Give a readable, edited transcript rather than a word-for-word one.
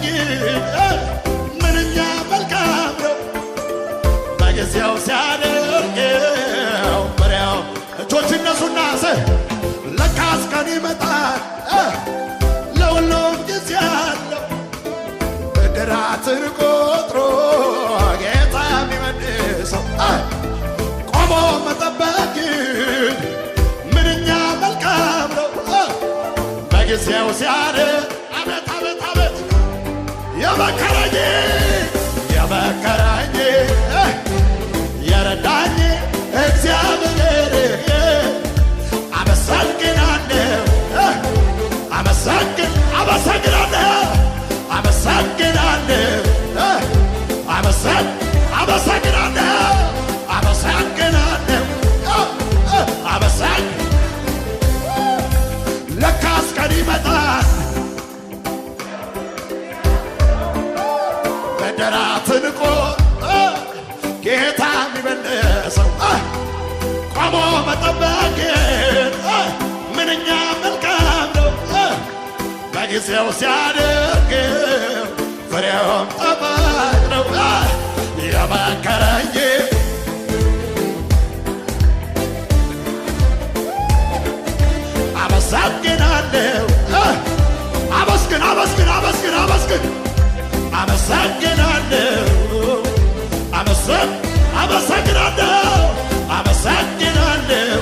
መጠበቅ ምንኛ መልካም ነው በጊዜው ሲያደርገው ፍሬው እጆች እነሱና ለካስ ቀን ይመጣል ለሁሉም ጊዜ አለው ብድራትን ቆጥሮ ጌታ የሚመልሰው ቆሞ መጠበቅ ምንኛ መልካም ነው በጊዜው ሲያደርግ አቤት አቤት አቤት የመከረኝ የረዳኝ እግዚአብሔር አመሰግናለሁ ለካስ ቀን ይመጣል ብድራትን ቆጥሮ ጌታ የሚመልሰው ቆሞ መጠበቅ ምንኛ መልካም ነው በጊዜው ሲያደርገው ፍሬውም ጣፋጭ ነው የመከረኝ አመሰግናለሁ አመስግን አመሰግናለሁ